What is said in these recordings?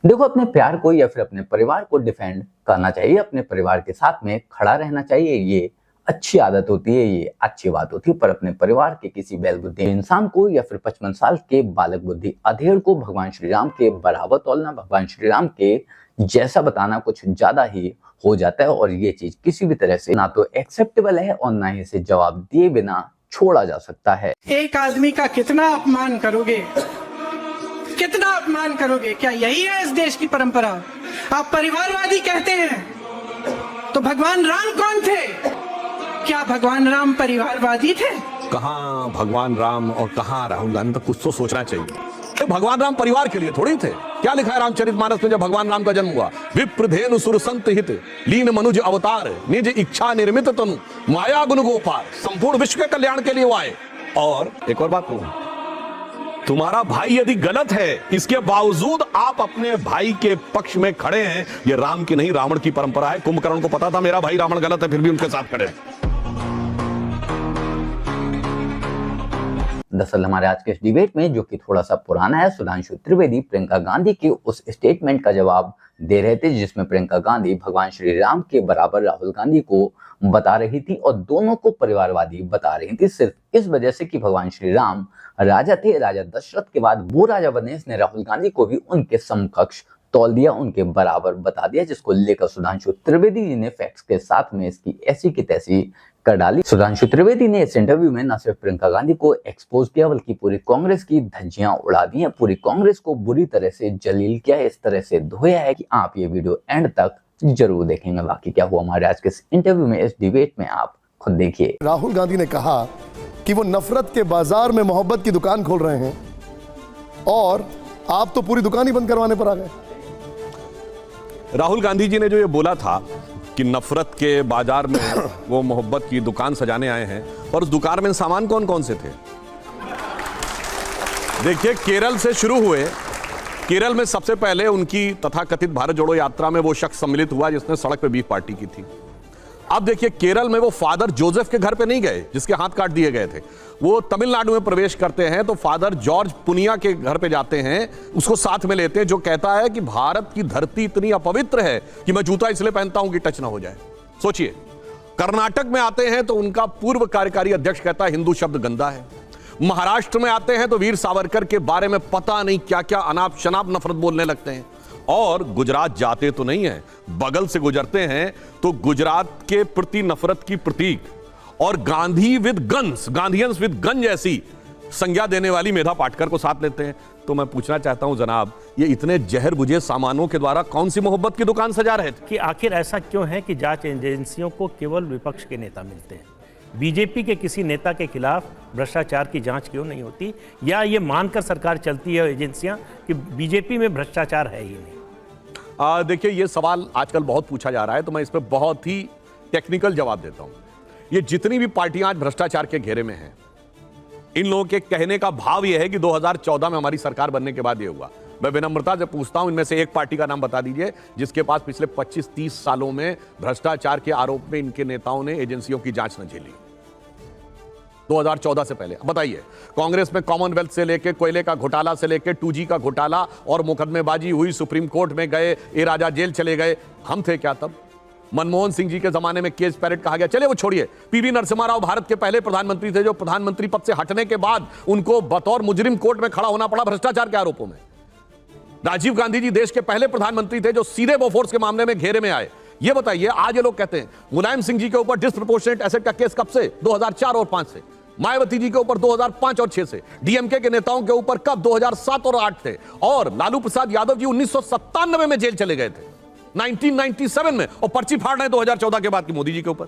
देखो, अपने प्यार को या फिर अपने परिवार को डिफेंड करना चाहिए, अपने परिवार के साथ में खड़ा रहना चाहिए। ये अच्छी आदत होती है, ये अच्छी बात होती है। पर अपने परिवार के किसी बैलबुद्धि इंसान को या फिर 55 साल के बालक बुद्धि अधेड़ को भगवान श्री राम के बराबर तोलना, भगवान श्री राम के जैसा बताना कुछ ज्यादा ही हो जाता है। और ये चीज किसी भी तरह से ना तो एक्सेप्टेबल है और ना ही इसे जवाब दिए बिना छोड़ा जा सकता है। एक आदमी का कितना अपमान करोगे, कितना अपमान करोगे? क्या यही है इस देश की परंपरा? आप परिवारवादी कहते हैं, तो भगवान राम कौन थे? क्या भगवान राम परिवारवादी थे? कहाँ भगवान राम और कहाँ राहुल गांधी, तो कुछ तो सोचना चाहिए। भगवान राम परिवार के लिए थोड़ी थे। क्या लिखा है रामचरितमानस में जब भगवान राम का जन्म हुआ? विप्रधेनु सुर संत हित लीन मनुज अवतार निज इच्छा निर्मित तनु माया गुण गोपाल, संपूर्ण विश्व के कल्याण के लिए वो आए। और एक और बात कहूं, तुम्हारा भाई यदि गलत है, इसके बावजूद आप अपने भाई के पक्ष में खड़े हैं, ये राम की नहीं रावण की परंपरा है। कुंभकर्ण को पता था मेरा भाई रावण गलत है, फिर भी उनके साथ खड़े। दरअसल हमारे आज के इस डिबेट में, जो कि थोड़ा सा पुराना है, सुधांशु त्रिवेदी प्रियंका गांधी के उस स्टेटमेंट का जवाब दे रहे थे जिसमें प्रियंका गांधी भगवान श्री राम के बराबर राहुल गांधी को बता रही थी और दोनों को परिवारवादी बता रही थी, सिर्फ इस वजह से कि भगवान श्री राम राजा थे, राजा दशरथ के बाद वो राजा बने। इसने राहुल गांधी को भी उनके समकक्ष तौल दिया, उनके बराबर बता दिया, जिसको लेकर सुधांशु त्रिवेदी जी ने फैक्ट्स के साथ में इसकी ऐसी की तैसी कर डाली। सुधांशु त्रिवेदी ने इस इंटरव्यू में न सिर्फ प्रियंका गांधी को एक्सपोज किया बल्कि पूरी कांग्रेस की धज्जियां उड़ा दी हैं, पूरी कांग्रेस को बुरी तरह से जलील किया है, इस तरह से धोया है कि आप ये वीडियो एंड तक जरूर देखेंगे। बाकी क्या हुआ हमारे आज के इस इंटरव्यू में, इस डिबेट में, आप खुद देखिए। राहुल गांधी ने कहा कि वो नफरत के बाजार में मोहब्बत की दुकान खोल रहे हैं और आप तो पूरी दुकान ही बंद करवाने पर आ गए। राहुल गांधी जी ने जो ये बोला था कि नफरत के बाजार में वो मोहब्बत की दुकान सजाने आए हैं, और उस दुकान में सामान कौन कौन से थे? देखिए, केरल से शुरू हुए। केरल में सबसे पहले उनकी तथाकथित भारत जोड़ो यात्रा में वो शख्स सम्मिलित हुआ जिसने सड़क पे बीफ पार्टी की थी। अब देखिए, केरल में वो फादर जोसेफ के घर पे नहीं गए जिसके हाथ काट दिए गए थे। वो तमिलनाडु में प्रवेश करते हैं तो फादर जॉर्ज पुनिया के घर पे जाते हैं, उसको साथ में लेते हैं, जो कहता है कि भारत की धरती इतनी अपवित्र है कि मैं जूता इसलिए पहनता हूं कि टच ना हो जाए। सोचिए, कर्नाटक में आते हैं तो उनका पूर्व कार्यकारी अध्यक्ष कहता है हिंदू शब्द गंदा है। महाराष्ट्र में आते हैं तो वीर सावरकर के बारे में पता नहीं क्या क्या अनाप शनाप नफरत बोलने लगते हैं। और गुजरात जाते तो नहीं है, बगल से गुजरते हैं तो गुजरात के प्रति नफरत की प्रतीक और Gandhi with guns, Gandhians with gun जैसी संज्ञा देने वाली मेधा पाटकर को साथ लेते हैं। तो मैं पूछना चाहता हूं जनाब, ये इतने जहर बुझे सामानों के द्वारा कौन सी मोहब्बत की दुकान सजा रहे थे? कि आखिर ऐसा क्यों है कि जांच एजेंसियों को केवल विपक्ष के नेता मिलते हैं? बीजेपी के किसी नेता के खिलाफ भ्रष्टाचार की जांच क्यों नहीं होती? या ये मानकर सरकार चलती है एजेंसियां कि बीजेपी में भ्रष्टाचार है ही नहीं? देखिए, ये सवाल आजकल बहुत पूछा जा रहा है, तो मैं इस पर बहुत ही टेक्निकल जवाब देता हूं। ये जितनी भी पार्टियां आज भ्रष्टाचार के घेरे में हैं, इन लोगों के कहने का भाव यह है कि 2014 में हमारी सरकार बनने के बाद ये हुआ। मैं विनम्रता से पूछता हूं, इनमें से एक पार्टी का नाम बता दीजिए जिसके पास पिछले 25-30 सालों में भ्रष्टाचार के आरोप में इनके नेताओं ने एजेंसियों की जांच न झेली 2014 से पहले। बताइए, कांग्रेस में कॉमनवेल्थ से लेकर कोयले का घोटाला से लेकर 2G का घोटाला और मुकदमेबाजी हुई, सुप्रीम कोर्ट में गए, ए राजा जेल चले गए। हम थे क्या तब? मनमोहन सिंह जी के जमाने में केस पैरेड कहा गया। चलिए वो छोड़िए, पीवी नरसिम्हा राव भारत के पहले प्रधानमंत्री थे जो प्रधानमंत्री पद से हटने के बाद उनको बतौर मुजरिम कोर्ट में खड़ा होना पड़ा भ्रष्टाचार के आरोपों में। राजीव गांधी जी देश के पहले प्रधानमंत्री थे जो सीधे बोफोर्स के मामले में घेरे में आए। ये बताइए, आज ये लोग कहते हैं मुलायम सिंह जी के ऊपर डिस्प्रपोर्शनेट एसेट का केस कब से? 2004 और 5 से। मायावती जी के ऊपर 2005 और 6 से। डीएमके के नेताओं के ऊपर कब? 2007 और 8 थे। और लालू प्रसाद यादव जी 1997 में जेल चले गए थे, 1997 में, और पर्ची फाड़ रहे हैं 2014 के बाद की मोदी जी के ऊपर।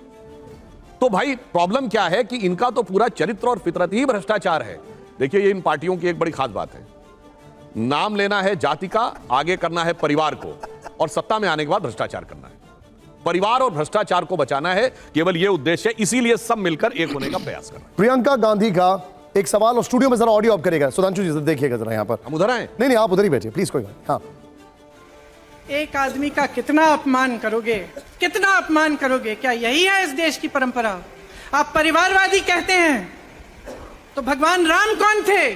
तो भाई प्रॉब्लम क्या है कि इनका तो पूरा चरित्र और फितरत ही भ्रष्टाचार है। देखिए, ये इन पार्टियों की एक बड़ी खास बात है, नाम लेना है जाति का, आगे करना है परिवार को, और सत्ता में आने के बाद भ्रष्टाचार करना है। परिवार और भ्रष्टाचार को बचाना है, केवल यह उद्देश्य है, इसीलिए सब मिलकर एक होने का प्रयास कर रहे हैं। प्रियंका गांधी का एक सवाल, और स्टूडियो में जरा ऑडियो ऑफ करेगा सुधांशु जी, देखिएगा जरा यहाँ पर। हम उधर आए? नहीं, आप उधर ही बैठिए प्लीज, कोई बात। हाँ, एक आदमी का कितना अपमान करोगे, कितना अपमान करोगे? क्या यही है इस देश की परंपरा? आप परिवारवादी कहते हैं, तो भगवान राम कौन थे?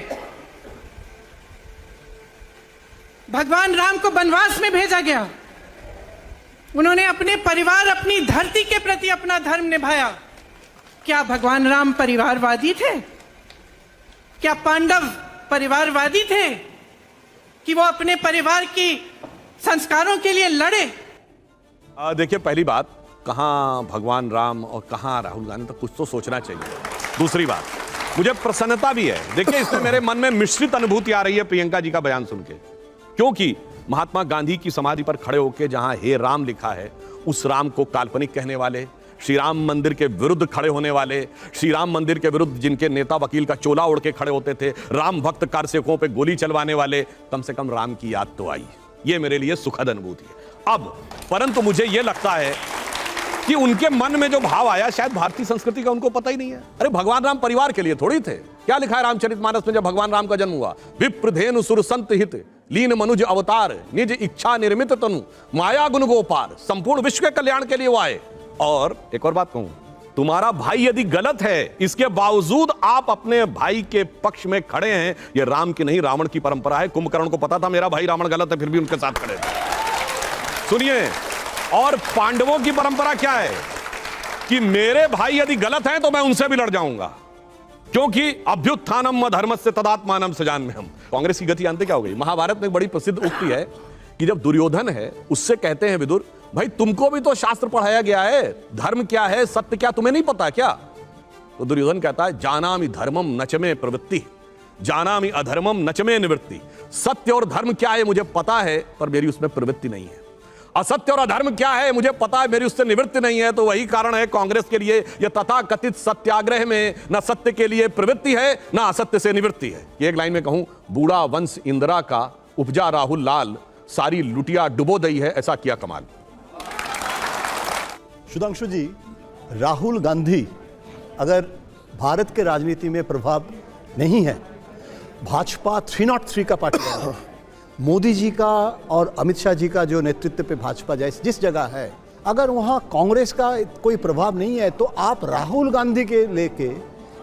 भगवान राम को वनवास में भेजा गया, उन्होंने अपने परिवार, अपनी धरती के प्रति अपना धर्म निभाया। क्या भगवान राम परिवारवादी थे? क्या पांडव परिवारवादी थे कि वो अपने परिवार की संस्कारों के लिए लड़े? देखिए, पहली बात, कहां भगवान राम और कहां राहुल गांधी, तो कुछ तो सोचना चाहिए। दूसरी बात, मुझे प्रसन्नता भी है। देखिए, इसमें मेरे मन में मिश्रित अनुभूति आ रही है प्रियंका जी का बयान सुन के, क्योंकि महात्मा गांधी की समाधि पर खड़े होकर जहां हे राम लिखा है, उस राम को काल्पनिक कहने वाले, श्री राम मंदिर के विरुद्ध खड़े होने वाले, श्री राम मंदिर के विरुद्ध जिनके नेता वकील का चोला ओढ़ के खड़े होते थे, राम भक्त कारसेवकों पे गोली चलवाने वाले, कम से कम राम की याद तो आई। ये मेरे लिए सुखद अनुभूति है। अब परंतु मुझे यह लगता है कि उनके मन में जो भाव आया, शायद भारतीय संस्कृति का उनको पता ही नहीं है। अरे भगवान राम परिवार के लिए थोड़ी थे। क्या लिखा है रामचरितमानस में जब भगवान राम का जन्म हुआ? विप्रधेनु सुर संत हित, लीन मनुज अवतार, निज इच्छा निर्मित तनु, माया गुण गोपार, संपूर्ण विश्व के कल्याण के लिए वो आए। और एक और बात कहूं, तुम्हारा भाई यदि गलत है, इसके बावजूद आप अपने भाई के पक्ष में खड़े हैं, यह राम की नहीं रावण की परंपरा है। कुंभकर्ण को पता था मेरा भाई रावण गलत है, फिर भी उनके साथ खड़े थे। सुनिए, और पांडवों की परंपरा क्या है कि मेरे भाई यदि गलत हैं तो मैं उनसे भी लड़ जाऊंगा, क्योंकि अभ्युत्थानम अधर्मस्य तदात्मानम सजाम्यहम्। कांग्रेस की गति जानते क्या हो गई? महाभारत में एक बड़ी प्रसिद्ध उक्ति है कि जब दुर्योधन है, उससे कहते हैं विदुर, भाई तुमको भी तो शास्त्र पढ़ाया गया है, धर्म क्या है, सत्य क्या, तुम्हें नहीं पता क्या? तो दुर्योधन कहता है, जानामि धर्मम नच में प्रवृत्ति, जानामि अधर्मम नच में निवृत्ति। सत्य और धर्म क्या है मुझे पता है, पर मेरी उसमें प्रवृत्ति नहीं है। असत्य और अधर्म क्या है मुझे पता है, मेरी उससे निवृत्ति नहीं है। तो वही कारण है कांग्रेस के लिए यह तथाकथित सत्याग्रह में न सत्य के लिए प्रवृत्ति है, न असत्य से निवृत्ति है। एक लाइन में कहूं, बूढ़ा वंश इंदिरा का उपजा राहुल लाल, सारी लुटिया डुबो दई है, ऐसा किया कमाल। सुधांशु जी, राहुल गांधी अगर भारत के राजनीति में प्रभाव नहीं है, भाजपा 303 का पार्टी है, मोदी जी का और अमित शाह जी का जो नेतृत्व पे भाजपा जिस जगह है, अगर वहाँ कांग्रेस का कोई प्रभाव नहीं है, तो आप राहुल गांधी के लेके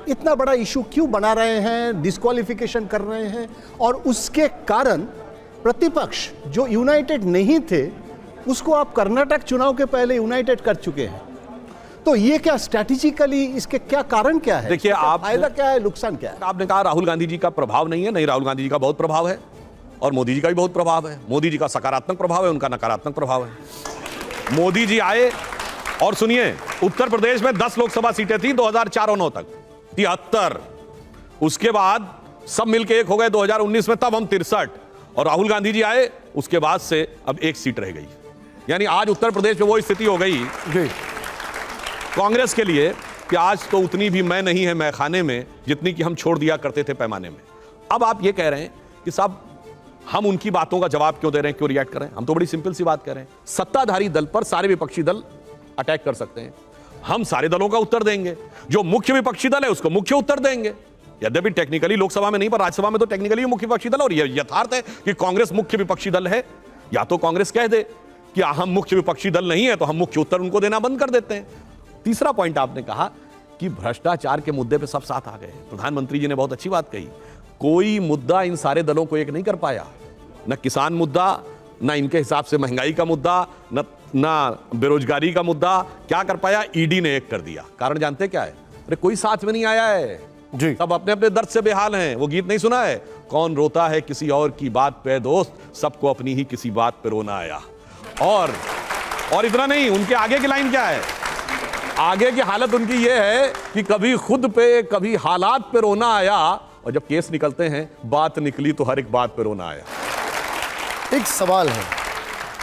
इतना बड़ा इशू क्यों बना रहे हैं, डिस्क्वालिफिकेशन कर रहे हैं? और उसके कारण प्रतिपक्ष जो यूनाइटेड नहीं थे, उसको आप कर्नाटक चुनाव के पहले यूनाइटेड कर चुके हैं। तो ये क्या स्ट्रैटेजिकली, इसके क्या कारण क्या है? देखिए, आप फायदा क्या है, नुकसान क्या है? आपने कहा राहुल गांधी जी का प्रभाव नहीं है, नहीं, राहुल गांधी जी का बहुत प्रभाव है और मोदी जी का भी बहुत प्रभाव है। मोदी जी का सकारात्मक प्रभाव है, उनका नकारात्मक प्रभाव है। मोदी जी आए और सुनिए, उत्तर प्रदेश में 10 लोकसभा सीटें थी 2004 और 9 तक, 73। उसके बाद सब मिलके एक हो गए 2019 में, तब हम 63। और राहुल गांधी जी आए, उसके बाद से अब 1 सीट रह गई। यानी आज उत्तर प्रदेश में वो स्थिति हो गई कांग्रेस के लिए कि आज तो उतनी भी मैं नहीं है मैखाने में, जितनी कि हम छोड़ दिया करते थे पैमाने में। अब आप ये कह रहे हैं कि साहब हम उनकी बातों का जवाब क्यों दे रहे हैं, क्यों रिएक्ट कर रहे हैं? हम तो बड़ी सिंपल सी बात कह रहे हैं, सत्ताधारी दल पर सारे विपक्षी दल अटैक कर सकते हैं, हम सारे दलों का उत्तर देंगे। जो मुख्य विपक्षी दल है उसको मुख्य उत्तर देंगे। यद्यपि टेक्निकली लोकसभा में नहीं, पर राज्यसभा में तो टेक्निकली मुख्य विपक्षी दल, और यह यथार्थ है कि कांग्रेस मुख्य विपक्षी दल है। या तो कांग्रेस कह दे कि हम मुख्य विपक्षी दल नहीं है, तो हम मुख्य उत्तर उनको देना बंद कर देते हैं। तीसरा पॉइंट आपने कहा कि भ्रष्टाचार के मुद्दे पे सब साथ आ गए। प्रधानमंत्री जी ने बहुत अच्छी बात कही, कोई मुद्दा इन सारे दलों को एक नहीं कर पाया, न किसान मुद्दा, न इनके हिसाब से महंगाई का मुद्दा, न बेरोजगारी का मुद्दा। क्या कर पाया? ईडी ने एक कर दिया। कारण जानते क्या है? अरे कोई साथ में नहीं आया है जी, सब अपने अपने दर्द से बेहाल हैं। वो गीत नहीं सुना है, कौन रोता है किसी और की बात पे दोस्त, सबको अपनी ही किसी बात पे रोना आया। और इतना नहीं, उनके आगे की लाइन क्या है? आगे की हालत उनकी ये है कि कभी खुद पे कभी हालात पे रोना आया, और जब केस निकलते हैं बात निकली तो हर एक बात पे रोना आया। एक सवाल है,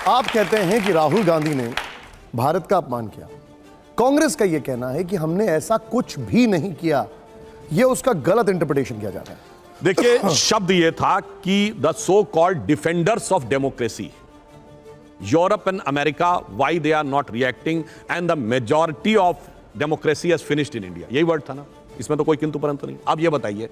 आप कहते हैं कि राहुल गांधी ने भारत का अपमान किया, कांग्रेस का यह कहना है कि हमने ऐसा कुछ भी नहीं किया, यह उसका गलत इंटरप्रिटेशन किया जाता है। देखिए, शब्द यह था कि the so called defenders of democracy, Europe and America, why they are not reacting and the majority of democracy has finished in India. यही वर्ड था ना, इसमें तो कोई किंतु परंतु नहीं। अब ये बताइए,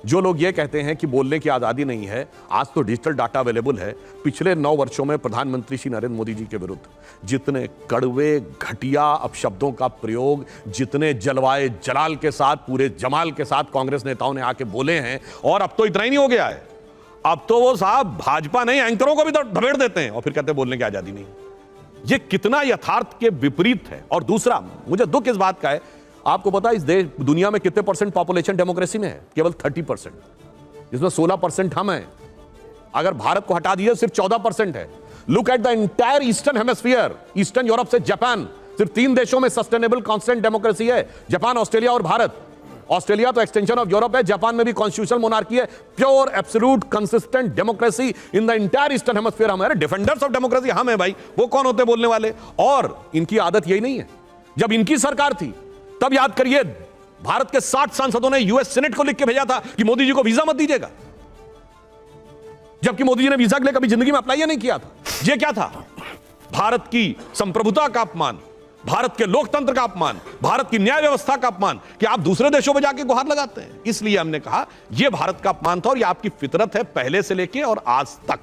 जो लोग ये कहते हैं कि बोलने की आज़ादी नहीं है, आज तो डिजिटल डाटा अवेलेबल है। पिछले 9 वर्षों में प्रधानमंत्री श्री नरेंद्र मोदी जी के विरुद्ध जितने कड़वे घटिया अपशब्दों का प्रयोग, जितने जलवाए जलाल के साथ, पूरे जमाल के साथ कांग्रेस नेताओं ने आके बोले हैं, और अब तो इतना ही नहीं हो गया है, अब तो वो साहब भाजपा नहीं एंकरों को भी धबेड़ देते हैं और फिर कहते हैं बोलने की आजादी नहीं। ये कितना यथार्थ के विपरीत है। और दूसरा मुझे दुख इस बात का है, आपको पता है इस देश दुनिया में कितने % पॉपुलेशन डेमोक्रेसी में है? केवल 30%, जिसमें 16% हम हैं। अगर भारत को हटा दिया सिर्फ 14% है। Look at the entire eastern hemisphere, eastern Europe से जापान, सिर्फ 3 देशों में सस्टेनेबल कांस्टेंट डेमोक्रेसी है, जापान, ऑस्ट्रेलिया और भारत। ऑस्ट्रेलिया तो एक्सटेंशन ऑफ यूरोप है, जापान में भी कॉन्स्टिट्यूशनल मोनार्की है, pure absolute consistent democracy in the entire eastern hemisphere. हमारे डिफेंडर्स ऑफ डेमोक्रेसी हम है भाई, वो कौन होते बोलने वाले? और इनकी आदत यही नहीं है। जब इनकी सरकार थी तब याद करिए भारत के 60 सांसदों ने यूएस सीनेट को लिख के भेजा था कि मोदी जी को वीजा मत दीजिएगा, जबकि मोदी जी ने वीजा के लिए कभी जिंदगी में अप्लाई नहीं किया था। ये क्या था? भारत की संप्रभुता का अपमान, भारत के लोकतंत्र का अपमान, भारत की न्याय व्यवस्था का अपमान, कि आप दूसरे देशों में जाके गुहार लगाते हैं। इसलिए हमने कहा यह भारत का अपमान था और यह आपकी फितरत है पहले से लेके और आज तक।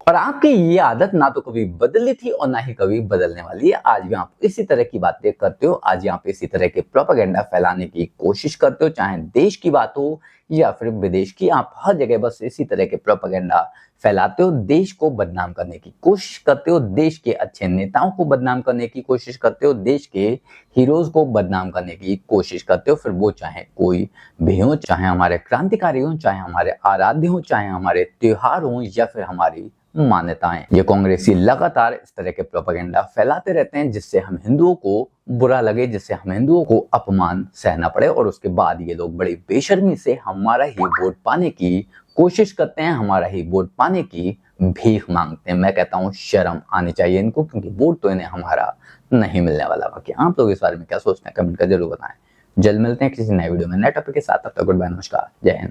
और आपकी ये आदत ना तो कभी बदली थी और ना ही कभी बदलने वाली है। आज भी आप इसी तरह की बातें करते हो, आज यहाँ पे इसी तरह के प्रोपेगेंडा फैलाने की कोशिश करते हो, चाहे देश की बात हो या फिर विदेश की। आप हर जगह बस इसी तरह के प्रोपेगेंडा फैलाते हो, देश को बदनाम करने की कोशिश करते हो, देश के अच्छे नेताओं को बदनाम करने की कोशिश करते हो, देश के हीरोज को बदनाम करने की कोशिश करते हो। फिर वो चाहे कोई भी हो, चाहे हमारे क्रांतिकारी हो, चाहे हमारे आराध्य हो, चाहे हमारे त्योहार हो या फिर हमारी मान्यताएं। ये कांग्रेसी लगातार इस तरह के प्रोपेगेंडा फैलाते रहते हैं जिससे हम हिंदुओं को बुरा लगे, जिससे हम हिंदुओं को अपमान सहना पड़े। और उसके बाद ये लोग बड़ी बेशर्मी से हमारा ही वोट पाने की कोशिश करते हैं, हमारा ही वोट पाने की भीख मांगते हैं। मैं कहता हूँ शर्म आनी चाहिए इनको, क्योंकि वोट तो इन्हें हमारा नहीं मिलने वाला। बाकी आप लोग इस बारे में क्या सोचते हैं कमेंट कर जरूर बताएं। जल्द मिलते हैं किसी नए वीडियो में नए टॉपिक के साथ। तब तक गुड बाय, नमस्कार, जय हिंद।